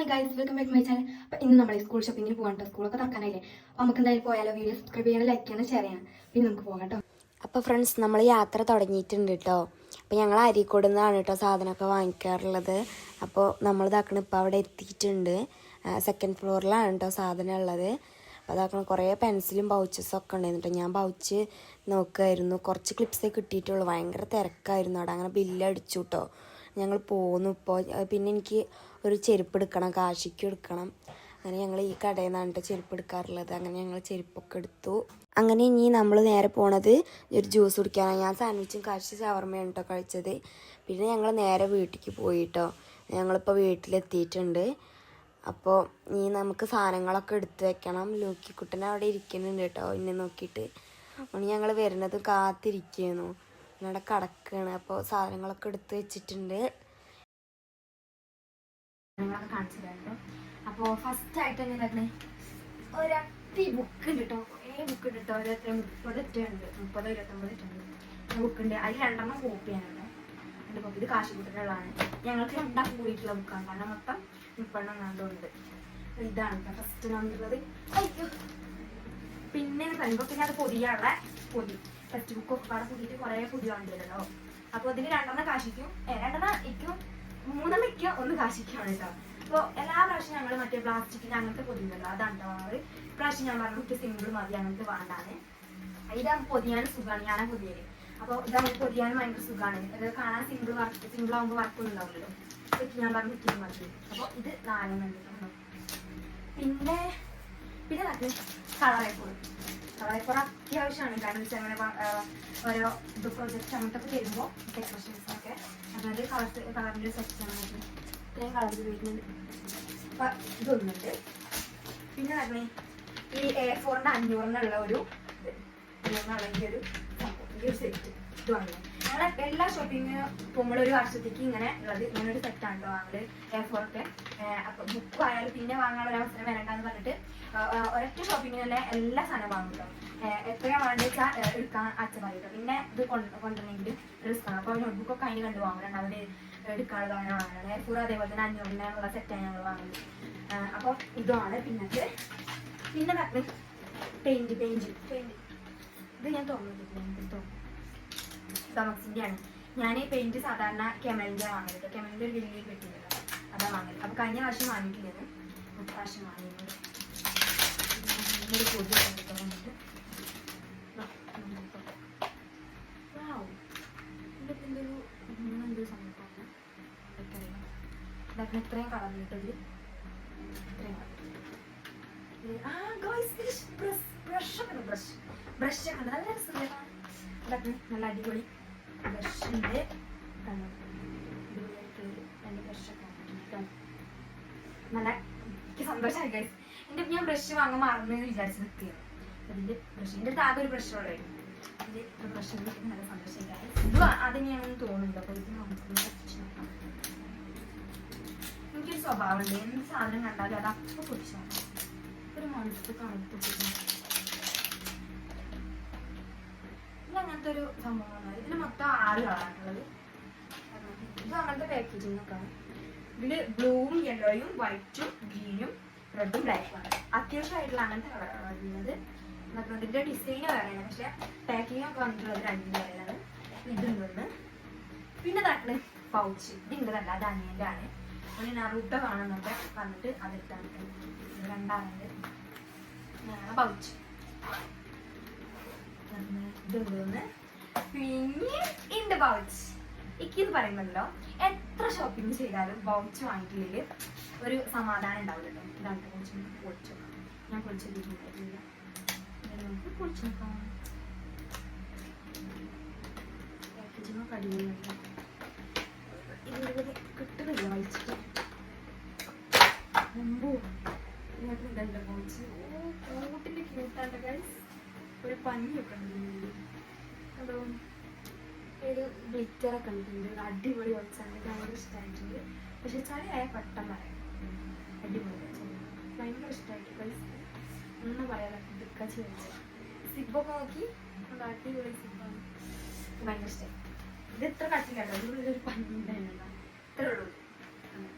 Guys welcome back my channel. അപ്പോൾ ഇന്ന് നമ്മൾ സ്കൂൾ ഷോപ്പിങ്ങിന് പോകാം കേട്ടോ. സ്കൂളൊക്കെ തുറക്കാനായില്ലേ. അപ്പോൾ നമുക്ക് എന്തായാലും പോയാലോ. വീഡിയോ സബ്സ്ക്രൈബ് ചെയ്യണം, ലൈക്ക് ചെയ്യണം, ഷെയർ ചെയ്യണം. പിന്നെ നമുക്ക് പോകാം കേട്ടോ. അപ്പോൾ ഫ്രണ്ട്സ്, നമ്മൾ യാത്ര തുടങ്ങിയിട്ടുണ്ട് കേട്ടോ. അപ്പോൾ ഞങ്ങൾ അരീക്കോട് നിന്നാണ് കേട്ടോ സാധനമൊക്കെ വാങ്ങിക്കാറുള്ളത്. അപ്പോൾ നമ്മൾ ഇതാക്കണം ഇപ്പോൾ അവിടെ എത്തിയിട്ടുണ്ട്. സെക്കൻഡ് ഫ്ലോറിലാണ് കേട്ടോ സാധനം ഉള്ളത്. അപ്പോൾ അതാക്കണം കുറേ പെൻസിലും പൗച്ചസൊക്കെ ഉണ്ടായിരുന്നു കേട്ടോ. ഞാൻ പൗച്ച് നോക്കുമായിരുന്നു. കുറച്ച് ക്ലിപ്സേ കിട്ടിയിട്ടുള്ളൂ. ഭയങ്കര തിരക്കായിരുന്നു അവിടെ. അങ്ങനെ ബില്ലടിച്ചു കേട്ടോ. ഞങ്ങൾ പോന്നു ഇപ്പോൾ. പിന്നെ എനിക്ക് ഒരു ചെരുപ്പ് എടുക്കണം, കാശിക്ക് എടുക്കണം. അങ്ങനെ ഞങ്ങൾ ഈ കടയിൽ നിന്നാണ് കേട്ടോ ചെരുപ്പ് എടുക്കാറുള്ളത്. അങ്ങനെ ഞങ്ങൾ ചെരുപ്പൊക്കെ എടുത്തു. അങ്ങനെ ഇനി നമ്മൾ നേരെ പോണത് ഒരു ജ്യൂസ് കുടിക്കാനാണ്. ഞാൻ സാൻഡ്വിച്ചും കാശി ഷവർമയാണ് കേട്ടോ കഴിച്ചത്. പിന്നെ ഞങ്ങൾ നേരെ വീട്ടിലേക്ക് പോയി കേട്ടോ. ഞങ്ങളിപ്പോൾ വീട്ടിലെത്തിയിട്ടുണ്ട്. അപ്പോൾ ഇനി നമുക്ക് സാധനങ്ങളൊക്കെ എടുത്ത് വെക്കണം. ലൂക്കിക്കുട്ടൻ അവിടെ ഇരിക്കുന്നുണ്ട് കേട്ടോ എന്നെ നോക്കിയിട്ട്. അപ്പോൾ ഞങ്ങൾ വരുന്നത് കാത്തിരിക്കുന്നു. അവിടെ കിടക്കുകയാണ്. അപ്പോൾ സാധനങ്ങളൊക്കെ എടുത്ത് വെച്ചിട്ടുണ്ട്. നിങ്ങളൊക്കെ കാണിച്ചു തരാം കേട്ടോ. അപ്പോൾ ഫസ്റ്റ് ആയിട്ട് തന്നെ ഇതാക്കണേ ഒരൊറ്റ ബുക്ക് ഉണ്ട് കേട്ടോ. ബുക്ക് ഉണ്ട് കേട്ടോ. ഒരു 30 ഉണ്ട്, 30 29 ബുക്ക് ഉണ്ട്. അതിൽ 2 കോപ്പിയാണുണ്ട്. എൻ്റെ കോപ്പി ഇത് കാശിക്കുട്ടനുള്ളതാണ്. ഞങ്ങൾക്ക് 2 കൂടിയിട്ടുള്ള ബുക്കാണ്. കാരണം മൊത്തം 30 ഉണ്ട്. ഇതാണ് കേട്ടോ ഫസ്റ്റ് നമ്പറുള്ളത്. അയ്യോ, പിന്നെ പറയുമ്പോൾ പിന്നെ അത് പൊതിയുള്ള പൊതി ടെക്സ്റ്റ് ബുക്കൊക്കെ പാടെ പൊതിയിട്ട് കുറേ പൊതി വേണ്ടിയല്ലോ. അപ്പോൾ അതിൽ 2 കാശിക്കും, 2 ഇക്കും, 3 ഇക്കും, 1 കാശിക്കുമാണ് കേട്ടോ. അപ്പോൾ എല്ലാ പ്രാവശ്യം ഞങ്ങൾ മറ്റേ പ്ലാസ്റ്റിക്കിൻ്റെ അങ്ങനത്തെ പൊതിയുണ്ടല്ലോ, അതാണ് കേട്ടോ വാങ്ങാറ്. ഇപ്രാവശ്യം ഞാൻ പറഞ്ഞു എനിക്ക് സിമ്പിൾ മതി, അങ്ങനത്തെ വേണ്ടാണ്. ഇതാണ് പൊതിയാനും സുഖമാണ്. ഞാനാ പൊതിയല്. അപ്പോൾ ഇതാണ് പൊതിയാനും ഭയങ്കര സുഖമാണ്. അത് കാണാൻ സിമ്പിളാകുമ്പോൾ വർക്കൊന്നും ഉണ്ടാവില്ലല്ലോ. ഞാൻ പറഞ്ഞു ഇത് മതി. അപ്പോൾ ഇത് 4 ഉണ്ട്. പിന്നെ കളറേപ്പൂർ അത്യാവശ്യമാണ്. കാരണം വെച്ചാൽ അങ്ങനെ ഓരോ ഇത് പ്രൊജക്റ്റ് അങ്ങനത്തെ തരുമ്പോൾ ഡെക്കറേഷൻസൊക്കെ അതായത് കളറിൻ്റെ സെക്ഷൻ ഇത്രയും കളർ വരുന്നുണ്ട്. അപ്പം ഇതൊന്നുണ്ട്. പിന്നെ പറഞ്ഞേ ഈ A4ൻ്റെ 500 ഒരു സംഭവം, ഈ ഒരു സെറ്റ് ഇത് വാങ്ങുന്നത്. ഞങ്ങൾ എല്ലാ ഷോപ്പിങ്ങിന് പോകുമ്പോൾ ഒരു വർഷത്തേക്ക് ഇങ്ങനെ ഉള്ളത് ഇങ്ങനെ ഒരു സെറ്റാണ് കേട്ടോ വാങ്ങല്. A4 ഒക്കെ അപ്പം ബുക്ക് ആയാലും പിന്നെ വാങ്ങാനുള്ള ഒരു അവസരം വരണ്ടെന്ന് പറഞ്ഞിട്ട് ഒരൊറ്റ ഷോപ്പിങ്ങിനല്ലേ എല്ലാ സാധനവും വാങ്ങും കേട്ടോ. എത്രയാണ് വേണ്ടത് വെച്ചാൽ എടുക്കാൻ അച്ഛൻ പറയും കേട്ടോ. പിന്നെ ഇത് കൊണ്ടുവരണമെങ്കിൽ റിസ്ക്കാണ്. അപ്പോൾ നോട്ട്ബുക്കൊക്കെ അതിന് കണ്ട് വാങ്ങും. 2 എടുക്കാനുള്ള അങ്ങനെ വാങ്ങണം. A4 അതേപോലെ തന്നെ 500 സെറ്റാണ് ഞങ്ങൾ വാങ്ങുന്നത്. അപ്പോൾ ഇതാണ്. പിന്നെ പെയിൻറ്റ് ഇത് ഞാൻ തോന്നുന്നു തമക്സിൻ്റെ ആണ്. ഞാൻ പെയിൻറ്റ് സാധാരണ കെമലിൻ്റെ വാങ്ങുന്നത്. കെമലിൻ്റെ ഒരു വലിയ പെട്ടിയുണ്ടല്ലോ, അതാണ് വാങ്ങുന്നത്. അപ്പോൾ കഴിഞ്ഞ പ്രാവശ്യം വാങ്ങിയിട്ടില്ലെന്ന് പ്രാവശ്യം വാങ്ങിയത് ഒരു പൊടി വന്നിട്ട് എന്തൊരു സംഭവമാണ് എനിക്കറിയാം. ഇതാക്കണം ഇത്രയും കളഞ്ഞിട്ടത് ഇത്രയും ബ്രഷ് ഒക്കെ ഉണ്ട്. നല്ല രസമാണ്. ഇതാക്കണം നല്ല അടിപൊളി ബ്രഷുണ്ട്. നല്ല എനിക്ക് സന്തോഷമായി ഗൈസ്. ഞാൻ ബ്രഷ് വാങ്ങാൻ മറന്നെന്ന് വിചാരിച്ച് നിൽക്കുകയാണ്. അതിൻ്റെ ബ്രഷിൻ്റെ അടുത്ത് ആകെ ഒരു ബ്രഷുള്ളൂ. ഇതിൻ്റെ ബ്രഷ് നല്ല സന്തോഷമായി. ഇത് അതിനെയാണെന്ന് തോന്നുന്നുണ്ട്. അപ്പോൾ ഇത് നമുക്ക് നോക്കാം. എനിക്കൊരു സ്വഭാവമുണ്ട്, എന്ത് സാധനം കണ്ടാലും അത് അപ്പോൾ പൊട്ടിച്ചാണ് ഒരു മനസ്സ് തണുപ്പ്. ഇത് അങ്ങനത്തെ ഒരു സംഭവമാണ്. ഇതിന് മൊത്തം 6 കളറാണുള്ളത്. ഇത് അങ്ങനത്തെ പാക്കേജിംഗ് ഒക്കെയാണ്. ഇതില് ബ്ലൂവും യെല്ലോയും വൈറ്റും ഗ്രീനും റെഡും ബ്ലാക്കുമാണ്. അത്യാവശ്യമായിട്ടുള്ള അങ്ങനത്തെ കളറാണ് വരുന്നത്. ഇതിന്റെ ഡിസൈന് വേറെയാണ്, പക്ഷെ പാക്കിംഗ് ഒക്കെ വന്നിട്ടുള്ളത് 2 വേറെയാണ്. ഇതുണ്ട്. പിന്നെ താക്കള് പൗച്ച് ഇതിൻ്റെതല്ല, അത് അനിയൻ്റെ ആണ്. ഒരു നറൂട്ടോ കാണുന്നൊക്കെ പറഞ്ഞിട്ട് അതെടുത്താണ്. 2 പൗച്ച് ഇതുണ്ട്. പിന്നെ ഇന്റെ പൗച്ച് ഇക്കെന്ന് പറയുമല്ലോ, എത്ര ഷോപ്പിംഗ് ചെയ്താലും പൗച്ച് വാങ്ങിയിട്ടില്ലെങ്കിൽ ഒരു സമാധാനം ഉണ്ടാവില്ലല്ലോ. ഇതാണ് കുറച്ച് പൊളിച്ചു നോക്കാം. ഞാൻ പൊളിച്ചിട്ടില്ല, നമുക്ക് പൊളിച്ചു നോക്കാം. പാക്കേജിങ്ങൊക്കെ അടിപൊളിയുണ്ട്. ഇത് കിട്ടുന്നില്ല വലിച്ചിട്ട്. മുമ്പോ ഇങ്ങനത്തെ പൗച്ച് കൂട്ടിൻ്റെ ക്യൂട്ടാണ്ട് ഗൈസ്. ഒരു പഞ്ഞൊക്കെ ഉണ്ട്. അതോ ഒരു ഗ്ലിറ്ററൊക്കെ ഉണ്ട്. അടിപൊളി പൗച്ചാണ്. ഭയങ്കര ഇഷ്ടമായിട്ടുണ്ട്. പക്ഷെ ചളിയായ പെട്ടെന്ന് പറയാം. അടിപൊളി പൗച്ചാണ്, ഭയങ്കര ഇഷ്ടമായിട്ട് ഗൈസ്. ഒന്നും പറയാതെ ദിക്കാച്ച് കഴിച്ചത്. സിബൊക്കെ നോക്കി അത് അടിപൊളി സിബാണ്, ഭയങ്കര ഇഷ്ടമായി. ഇത് ഇത്ര കട്ടില്ലല്ലോ, ഇതിനുള്ളിലൊരു പഞ്ഞുണ്ടായിരുന്നു. ഇത്രേ ഉള്ളൂ.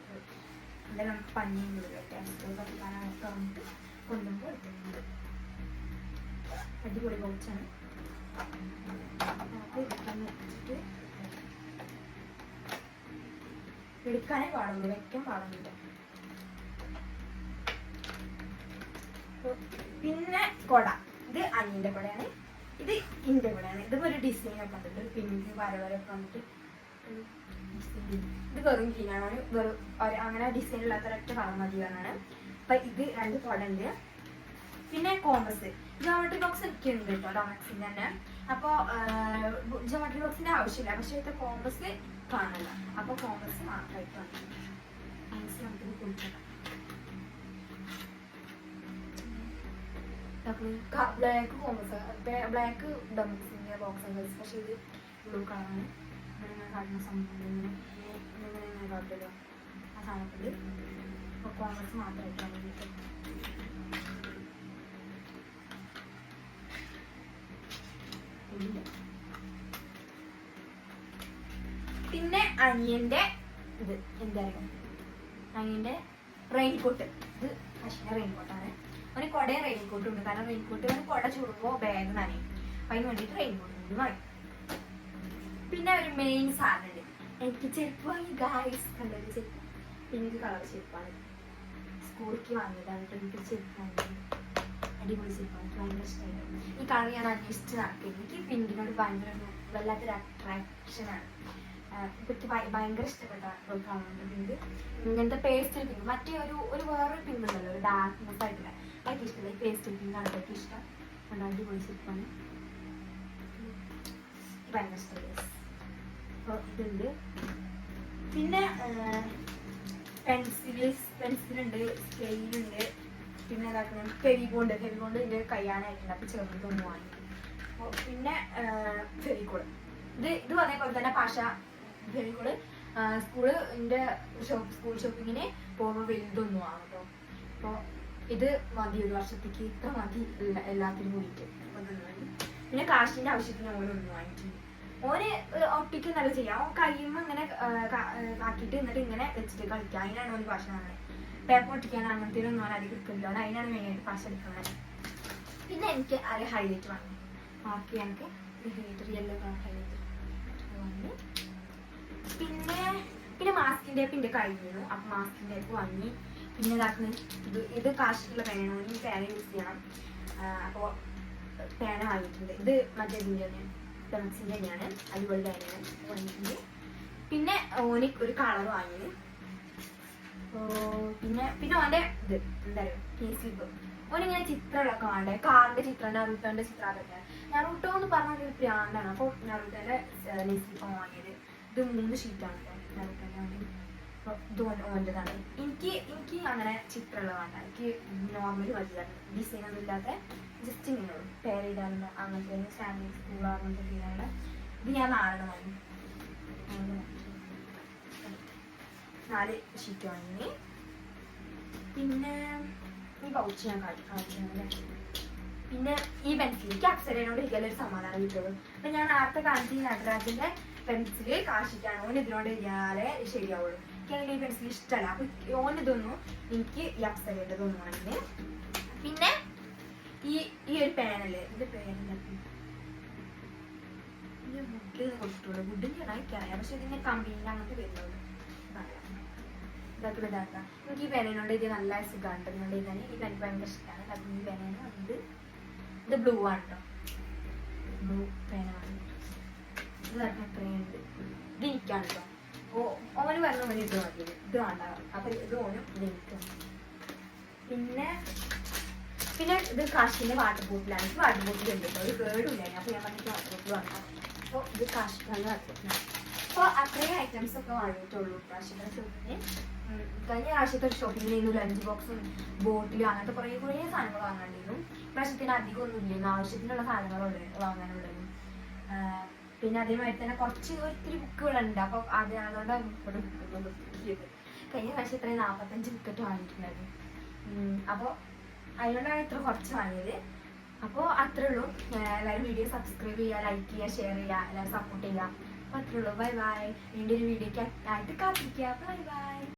എന്തായാലും നമുക്ക് പണിയും വരും സ്കൂൾ പഠിക്കാനൊക്കെ വന്നിട്ട് കൊണ്ടുപോകുമ്പോൾ എടുത്തിട്ടുണ്ട്. അടിപൊളി ബോക്സാണ്. നമുക്ക് വെച്ചിട്ട് എടുക്കാനേ പാടുള്ളൂ, വെക്കാൻ പാടുന്നില്ല. പിന്നെ കൊട, ഇത് അനിയൻ്റെ കൊടയാണ്, ഇത് ഇൻ്റെ കൊടയാണ്. ഇതും ഒരു ഡിസൈനൊക്കെ വന്നിട്ട് പിങ്ക് വരവരൊക്കെ വന്നിട്ട് ഇത് വെറും ഗ്രീനാണ്, വെറും അങ്ങനെ ഡിസൈൻ ഇല്ലാത്ത ഒരൊറ്റ കളർ മതി എന്നാണ്. അപ്പൊ ഇത് 2 കൊട ഉണ്ട്. പിന്നെ കോമ്പസ്, ജോമെട്രി ബോക്സ് ഒക്കെ ഉണ്ട് കേട്ടോ ഡൊമക്സിന്റെ തന്നെ. അപ്പോൾ ജോമെട്രി ബോക്സിന്റെ ആവശ്യമില്ല, പക്ഷെ ഇവിടുത്തെ കോമ്പസ് കാണില്ല. അപ്പോൾ കോമ്പസ് മാത്രമായിട്ട് വന്നു നമുക്കിത് കൊടുക്കണം. ബ്ലാക്ക് കോമ്പസ്, ബ്ലാക്ക് ഡൊമക്സിന്റെ ബോക്സ് ഉണ്ട്, പക്ഷെ ഇത് ബ്ലൂ കളറാണ്. കാണുന്ന സംഭവം ഇങ്ങനെ കുഴപ്പമില്ല ആ സാധനത്തിൽ. അപ്പോൾ കോമേഴ്സ് മാത്രമായിട്ടാണ് വേണ്ടിയിട്ട്. പിന്നെ അനിയൻ്റെ ഇത് എന്തായാലും അനിയൻ്റെ റെയിൻകോട്ട്, ഇത് അശ്വിൻ്റെ റെയിൻകോട്ടാണ്. അവന് കുടയും റെയിൻകോട്ടും ഉണ്ട്, കാരണം റെയിൻകോട്ട് അവന് കുട ചൂടുമ്പോൾ ബാഗ് നനയും. അപ്പം അതിന് വേണ്ടിയിട്ട് റെയിൻകോട്ട് കൂടി വാങ്ങി. പിന്നെ ഒരു മെയിൻ സാധനം എനിക്ക് ചെരുപ്പ് വാങ്ങി ഗായ്സ്. കണ്ടൊരു ചെരുപ്പ്, പിങ്ക് കളർ ചെരുപ്പാണ്, സ്കൂളിലേക്ക് വാങ്ങിയതാണ്. എനിക്ക് ചെരുപ്പ് വാങ്ങിയത് അടിപൊളി ചെരുപ്പാണ്, എനിക്ക് ഭയങ്കര ഇഷ്ടമായിരുന്നു. ഈ കളർ ഞാൻ അന്വേഷിച്ച് നടക്കുന്നത്. എനിക്ക് പിങ്കിനോട് ഭയങ്കര വല്ലാത്തൊരു അട്രാക്ഷനാണ്. എനിക്ക് ഭയങ്കര ഇഷ്ടപ്പെട്ട ഒരു കളറുണ്ട് പിങ്ക്. ഇങ്ങനത്തെ പേസ്റ്റൽ പിങ്ക്, മറ്റേ ഒരു വേറൊരു പിങ്ക് ഉണ്ടല്ലോ, ഒരു ഡാർക്ക്നെസ് ആയിട്ടില്ല, എനിക്ക് ഇഷ്ടമില്ല. ഈ പേസ്റ്റൽ പിങ്കാണ് എനിക്ക് ഇഷ്ടം. അടിപൊളി ചെരുപ്പാണ്, ഭയങ്കര ഇഷ്ടമായി. അപ്പോൾ ഇതുണ്ട്. പിന്നെ പെൻസിലുണ്ട്, സ്കെയിലുണ്ട്. പിന്നെ അതാക്കണം ഫെവികോണ്ട് ഇതിൻ്റെ കയ്യാനായിട്ടുണ്ട്, അപ്പോൾ ചെറുതൊന്നും വാങ്ങി. അപ്പോൾ പിന്നെ ഫെവിക്കോള്, ഇത് അതേപോലെ തന്നെ പാഷ ഫെവിക്കോള്. സ്കൂളിൻ്റെ സ്കൂൾ ഷോപ്പിങ്ങിന് പോകുമ്പോൾ വലുതൊന്നും വാങ്ങും കേട്ടോ. അപ്പോൾ ഇത് മതി, ഒരു വർഷത്തേക്ക് ഇത്ര മതി എല്ലാത്തിനും കൂടിയിട്ട്. പിന്നെ കാശിൻ്റെ ആവശ്യത്തിന് ഓരോന്നും വാങ്ങിയിട്ടുണ്ട്. ഓന് ഒട്ടിക്ക് നല്ല ചെയ്യാം, ഓൻ കയ്യുമ്പോൾ ഇങ്ങനെ ആക്കിയിട്ട് എന്നിട്ട് ഇങ്ങനെ വെച്ചിട്ട് കളിക്കാം. അതിനാണ് ഓന് ഭാഷ കാണുന്നത്. പേപ്പർ ഒട്ടിക്കാൻ അങ്ങനത്തേനൊന്നും ഓൻ അധികം എടുക്കില്ല, അതിനാണ് മെയിനായിട്ട് ഭാഷ എടുക്കുന്നത്. പിന്നെ എനിക്ക് ഒരു ഹൈലൈറ്റ് വാങ്ങി, മാർക്ക് എനിക്ക് ഹൈലൈറ്റർ യെല്ലോ കളർ ഹൈലൈറ്റർ വാങ്ങി. പിന്നെ മാസ്കിൻ ടേപ്പ് എൻ്റെ കഴിഞ്ഞു, അപ്പം മാസ്കിൻ ടേപ്പ് വാങ്ങി. പിന്നെ ഇതാക്കുന്നത് ഇത് കാശിലുള്ള പേനാണ്, ഈ പേന യൂസ് ചെയ്യണം. അപ്പോൾ പേന വാങ്ങിയിട്ടുണ്ട്. ഇത് മറ്റേ ഇതിൻ്റെ ഡൊമക്സിൻ്റെ തന്നെയാണ്, അടിപൊളി പേനയാണ് വാങ്ങിയിട്ടുണ്ട്. പിന്നെ ഓനിക്ക് ഒരു കളർ വാങ്ങി. പിന്നെ ഓൻ്റെ ഇത് എന്താ പറയുക കേസിൽ ഓനിങ്ങനെ ചിത്രങ്ങളൊക്കെ വേണ്ടേ, കാറിൻ്റെ ചിത്രം, നറൂട്ടോൻ്റെ ചിത്രം, അതൊക്കെ. നറൂട്ടോ എന്ന് പറഞ്ഞാൽ ഒരു ബ്രാൻഡാണ്. അപ്പോൾ നറൂട്ടോൻ്റെ നെസ്ലിപ്പം വാങ്ങിയത്. ഇത് 3 ഷീറ്റാണ് കേട്ടോ നറൂട്ടോൻ്റെ വേണ്ടി. അപ്പോൾ ഇത് ഓൻ്റെതാണ്. എനിക്ക് അങ്ങനെ ചിത്രമുള്ള വേണ്ട, എനിക്ക് നോർമലി മതിയാണ്, ഡിസൈനൊന്നും ഇല്ലാത്ത ജസ്റ്റ് ഇങ്ങനെയുള്ളൂ. പേരിടാനുള്ള അങ്ങനത്തെ സ്റ്റാൻഡിങ് സ്കൂൾ അങ്ങനത്തെ ചെയ്യാനുള്ള. ഇത് ഞാൻ 4 വാങ്ങി, 4 ഷീറ്റ് വാങ്ങി. പിന്നെ ഈ പൗച്ച് ഞാൻ കാണിച്ചാണല്ലേ. പിന്നെ ഈ പെൻസിൽ എനിക്ക് അപ്സരേനോട് ഇരിക്കാനൊരു സമാധാനം കിട്ടുള്ളൂ. അപ്പം ഞാൻ നേരത്തെ കാണിച്ച ഈ നടരാജിൻ്റെ പെൻസില് കാശിക്കാണ്, ഓൻ ഇതിനോട് ഇരിക്കാതെ ശരിയാവുള്ളൂ. എനിക്കാണെങ്കിൽ ഈ പെൻസിൽ ഇഷ്ടമല്ല. അപ്പം ഓനിതൊന്നും എനിക്ക് ഈ അപ്സരയുടെ തോന്നുവാണെങ്കിൽ. പിന്നെ ഈ ഒരു പേനല്ലേ, ഇതിൻ്റെ പേനെന്താ, വുഡ് കൊടുത്തുള്ളൂ. വുഡിൻ്റെ എനിക്കറിയാം, പക്ഷെ ഇതിൻ്റെ കമ്പനീൻ്റെ അങ്ങനത്തെ വരുന്നുള്ളൂ. ഇതൊക്കെ ഇതാക്കാം. എനിക്ക് ഈ പേനയോട് ഇത് നല്ല സുഖമാണ് ഇതിനോട് എഴുതാൻ. ഈ പെൻ ഭയങ്കര ഇഷ്ടമാണ്. അത് ഈ പേനയാണ്. ഇത് ബ്ലൂ ആണ് കേട്ടോ, ബ്ലൂ പേനാണ്. ഇത് പറഞ്ഞ എത്രയുണ്ട്, ഇത് എനിക്കാണ് കേട്ടോ. ഓന് പറഞ്ഞ മതി ഇത് മതി, ഇത് വേണ്ട. അപ്പം ഇത് ഓനും ഇത് എനിക്കും. പിന്നെ ഇത് കാശിൻ്റെ വാട്ടർ ബോട്ടിലാണ്. ഇത് വാട്ടർ ബോട്ടിൽ ഉണ്ട് കേട്ടോ, ഒരു കേടുമില്ലായിരുന്നു. അപ്പോൾ ഞാൻ പറഞ്ഞിട്ട് വാട്ടർ ബോട്ടിൽ വാങ്ങാം. അപ്പോൾ ഇത് കാശിക്കാണ് വാട്ടർ ബോട്ടിലാണ്. അപ്പോൾ അത്രയും ഐറ്റംസ് ഒക്കെ വാങ്ങിയിട്ടുള്ളൂ പ്രാവശ്യത്തെ ഷോപ്പിന്. കഴിഞ്ഞ പ്രാവശ്യത്തെ ഷോപ്പിങ്ങിന് ലഞ്ച് ബോക്സും ബോട്ടിലും അങ്ങനത്തെ കുറേ സാധനങ്ങൾ വാങ്ങാണ്ടിരുന്നു. പ്രാവശ്യത്തിന് അധികം ഒന്നും ഇല്ലായിരുന്നു, ആവശ്യത്തിനുള്ള സാധനങ്ങളുണ്ട് വാങ്ങാനുള്ളതും. പിന്നെ അതേമാതിരി തന്നെ ഒത്തിരി ബുക്കുകളുണ്ട്. അപ്പോൾ അതുകൊണ്ട് ഇവിടെ ബുക്കൊന്നും ബുക്കിയത്. കഴിഞ്ഞ പ്രാവശ്യം ഇത്രയും 45 ബുക്കറ്റ് വാങ്ങിയിട്ടുണ്ടായിരുന്നു. അപ്പോൾ അതിനോടാണ് ഇത്ര കുറച്ച് വാങ്ങിയത്. അപ്പോൾ അത്രേ ഉള്ളൂ. എല്ലാവരും വീഡിയോ സബ്സ്ക്രൈബ് ചെയ്യുക, ലൈക്ക് ചെയ്യുക, ഷെയർ ചെയ്യുക, എല്ലാവരും സപ്പോർട്ട് ചെയ്യുക. അപ്പോൾ അത്രേ ഉള്ളൂ. Bye bye. വീണ്ടും ഒരു വീഡിയോക്ക് ആയിട്ട് കാത്തിരിക്കുക. Bye bye.